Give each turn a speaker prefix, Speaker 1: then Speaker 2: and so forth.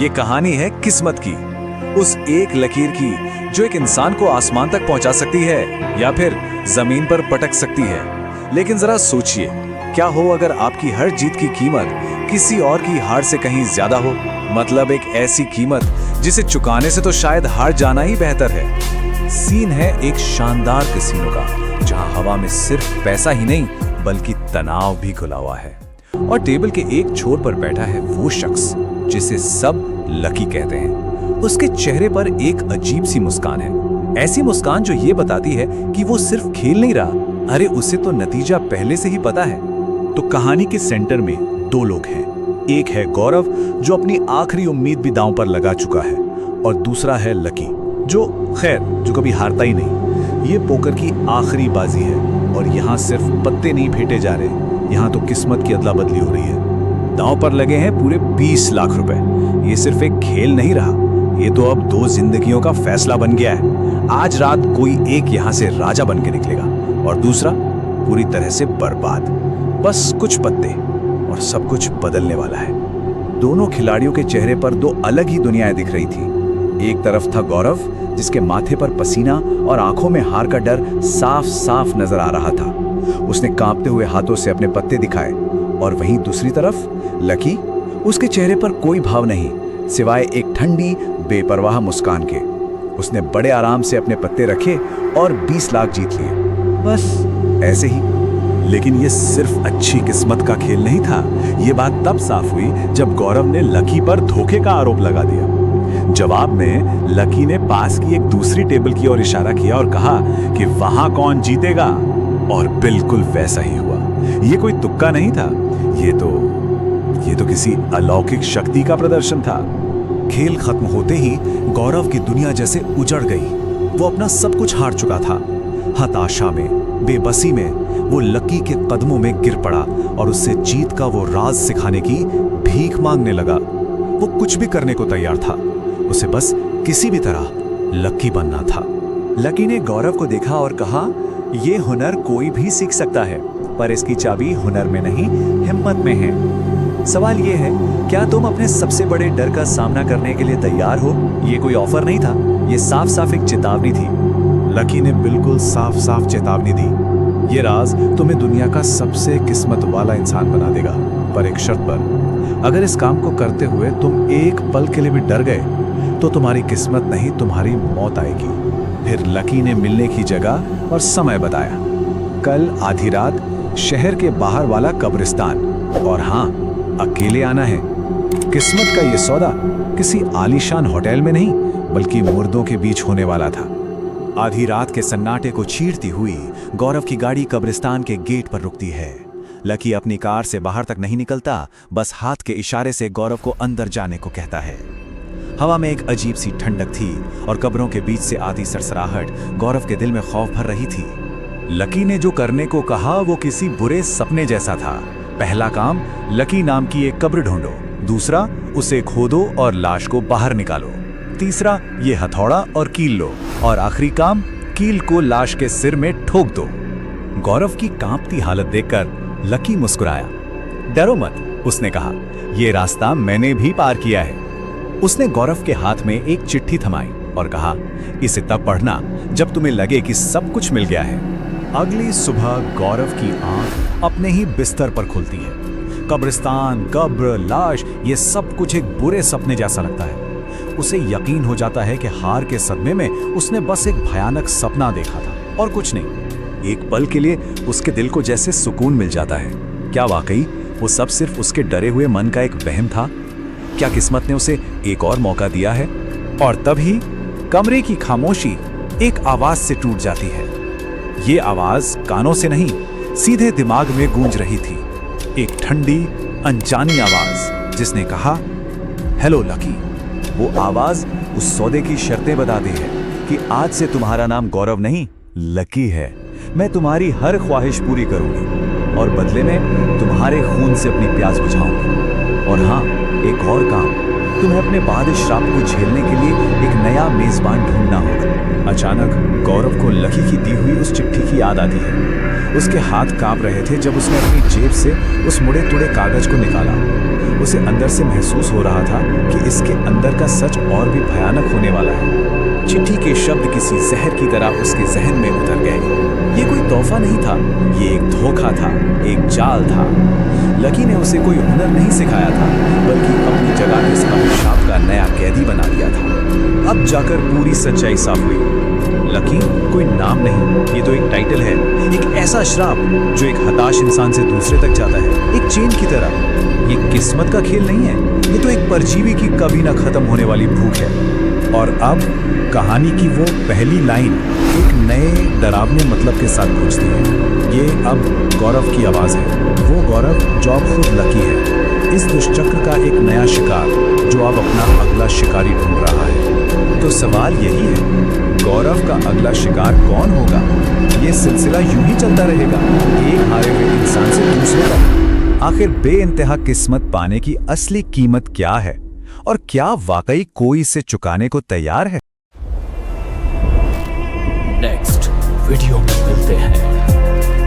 Speaker 1: ये कहानी है किस्मत की, उस एक लकीर की जो एक इंसान को आसमान तक पहुंचा सकती है या फिर जमीन पर पटक सकती है। लेकिन जरा सोचिए, क्या हो अगर आपकी हर जीत की कीमत किसी और की हार से कहीं ज्यादा हो। मतलब एक ऐसी कीमत जिसे चुकाने से तो शायद हार जाना ही बेहतर है। सीन है एक शानदार कैसीनो का, जहां हवा में सिर्फ पैसा ही नहीं बल्कि तनाव भी घुला हुआ है। और टेबल के एक छोर पर बैठा है वो शख्स जिसे सब लकी कहते हैं। उसके चेहरे पर एक अजीब सी मुस्कान है, ऐसी मुस्कान जो ये बताती है कि वो सिर्फ खेल नहीं रहा, अरे उसे तो नतीजा पहले से ही पता है। तो कहानी के सेंटर में दो लोग हैं। एक है गौरव जो अपनी आखिरी उम्मीद भी दांव पर लगा चुका है, और दूसरा है लकी जो कभी हारता ही नहीं। ये पोकर की आखिरी बाजी है और यहाँ सिर्फ पत्ते नहीं फेंटे जा रहे, यहाँ तो किस्मत की अदला बदली हो रही है। दांव पर लगे हैं पूरे 20 लाख रुपए। ये सिर्फ एक खेल नहीं रहा, ये तो अब 2 जिंदगियों का फैसला बन गया है। आज रात कोई एक यहाँ से राजा बन के निकलेगा और दूसरा पूरी तरह से बर्बाद। बस कुछ पत्ते और सब कुछ बदलने वाला है। दोनों खिलाड़ियों के चेहरे पर 2 अलग ही दुनियाएं दिख रही थी। एक तरफ था गौरव जिसके माथे पर पसीना और आंखों में हार का डर साफ साफ नजर आ रहा था। उसने कांपते हुए हाथों से अपने पत्ते दिखाए। और वहीं दूसरी तरफ लकी, उसके चेहरे पर कोई भाव नहीं सिवाय एक ठंडी बेपरवाह मुस्कान के। उसने बड़े आराम से अपने पत्ते रखे और 20 लाख जीत लिए, बस ऐसे ही। लेकिन ये सिर्फ अच्छी किस्मत का खेल नहीं था। ये बात तब साफ हुई जब गौरव ने लकी पर धोखे का आरोप लगा दिया। जवाब में लकी ने पास की एक दूसरी टेबल की ओर इशारा किया और कहा कि वहां कौन जीतेगा। और बिल्कुल वैसा ही हुआ। ये कोई तुक्का नहीं था, ये तो किसी अलौकिक शक्ति का प्रदर्शन था। खेल खत्म होते ही गौरव की दुनिया जैसे उजड़ गई। वो अपना सब कुछ हार चुका था। हताशा में, बेबसी में वो लकी के कदमों में गिर पड़ा और उससे जीत का वो राज सिखाने की भीख मांगने लगा। वो कुछ भी करने को तैयार था, उसे बस किसी भी तरह लकी बनना था। लकी ने गौरव को देखा और कहा, ये हुनर कोई भी सीख सकता है, पर इसकी चाबी हुनर में नहीं हिम्मत में है। सवाल ये है, क्या तुम अपने सबसे बड़े डर का सामना करने के लिए तैयार हो? ये कोई ऑफर नहीं था, ये साफ साफ एक चेतावनी थी। लकी ने बिल्कुल साफ साफ चेतावनी दी, ये राज तुम्हें दुनिया का सबसे किस्मत वाला इंसान बना देगा, पर एक शर्त पर। अगर इस काम को करते हुए तुम एक पल के लिए भी डर गए तो तुम्हारी किस्मत नहीं तुम्हारी मौत आएगी। फिर लकी ने मिलने की जगह और समय बताया। कल आधी रात, शहर के बाहर वाला कब्रिस्तान, और हाँ, अकेले आना है। किस्मत का ये सौदा किसी आलीशान होटल में नहीं बल्कि मुर्दों के बीच होने वाला था। आधी रात के सन्नाटे को चीरती हुई गौरव की गाड़ी कब्रिस्तान के गेट पर रुकती है। लकी अपनी कार से बाहर तक नहीं निकलता, बस हाथ के इशारे से गौरव को अंदर जाने को कहता है। हवा में एक अजीब सी ठंडक थी और कब्रों के बीच से आती सरसराहट गौरव के दिल में खौफ भर रही थी। लकी ने जो करने को कहा वो किसी बुरे सपने जैसा था। पहला काम, लकी नाम की एक कब्र ढूंढो। दूसरा, उसे खोदो और लाश को बाहर निकालो। तीसरा, ये हथौड़ा और कील लो। और आखिरी काम, कील को लाश के सिर में ठोक दो। गौरव की कांपती हालत देखकर लकी मुस्कुराया। डरो मत, उसने कहा, ये रास्ता मैंने भी पार किया है। उसने गौरव के हाथ में एक चिट्ठी थमाई और कहा, इसे तब पढ़ना जब तुम्हें लगे कि सब कुछ मिल गया है। अगली सुबह गौरव की आंख अपने ही बिस्तर पर खुलती है। कब्रिस्तान, कब्र, लाश, ये सब कुछ एक बुरे सपने जैसा लगता है। उसे यकीन हो जाता है कि हार के सदमे में उसने बस एक भयानक सपना देखा था और कुछ नहीं। एक पल के लिए उसके दिल को जैसे सुकून मिल जाता है। क्या वाकई वो सब सिर्फ उसके डरे हुए मन का एक वहम था? क्या किस्मत ने उसे एक और मौका दिया है? और तभी कमरे की खामोशी एक आवाज से टूट जाती है। ये आवाज कानों से नहीं, सीधे दिमाग में गूंज रही थी। एक ठंडी, अनजानी आवाज जिसने कहा, हेलो लकी। वो आवाज उस सौदे की शर्तें बताती है कि आज से तुम्हारा नाम गौरव नहीं, लकी है। मैं तुम्हारी हर ख्वाहिश पूरी करूंगी और बदले में तुम्हारे खून से अपनी प्यास बुझाऊंगी। और हाँ, एक और काम, तुम्हें अपने बाद श्राप को झेलने के लिए एक नया मेजबान ढूंढना होगा। अचानक गौरव को लकी की दी हुई उस चिट्ठी की याद आती है। उसके हाथ कांप रहे थे जब उसने अपनी जेब से उस मुड़े तुड़े कागज को निकाला। उसे अंदर से महसूस हो रहा था कि इसके अंदर का सच और भी भयानक होने वाला है। चिट्ठी के शब्द किसी जहर की तरह उसके जहन में उतर गए। ये कोई तोहफा नहीं था, ये एक धोखा था, एक जाल था। लकी ने उसे कोई हुनर नहीं सिखाया था, बल्कि अपनी जगह इस अभिशाप का नया कैदी बना दिया था। अब जाकर पूरी सच्चाई साफ हुई। लकी कोई नाम नहीं, ये तो एक टाइटल है, एक ऐसा श्राप जो एक हताश इंसान से दूसरे तक जाता है, एक चेन की तरह। ये किस्मत का खेल नहीं है, ये तो एक परजीवी की कभी ना खत्म होने वाली भूख है। और अब कहानी की वो पहली लाइन एक नए डरावने मतलब के साथ पूछती है। ये अब गौरव की आवाज़ है, वो गौरव जो अब खुद लकी है, इस दुष्चक्र का एक नया शिकार जो अब अपना अगला शिकारी ढूंढ रहा है। तो सवाल यही है, गौरव का अगला शिकार कौन होगा? ये सिलसिला यूं ही चलता रहेगा, एक हारे हुए इंसान से दूसरे तक। आखिर बेइंतहा किस्मत पाने की असली कीमत क्या है, और क्या वाकई कोई इसे चुकाने को तैयार है?
Speaker 2: नेक्स्ट वीडियो में मिलते हैं।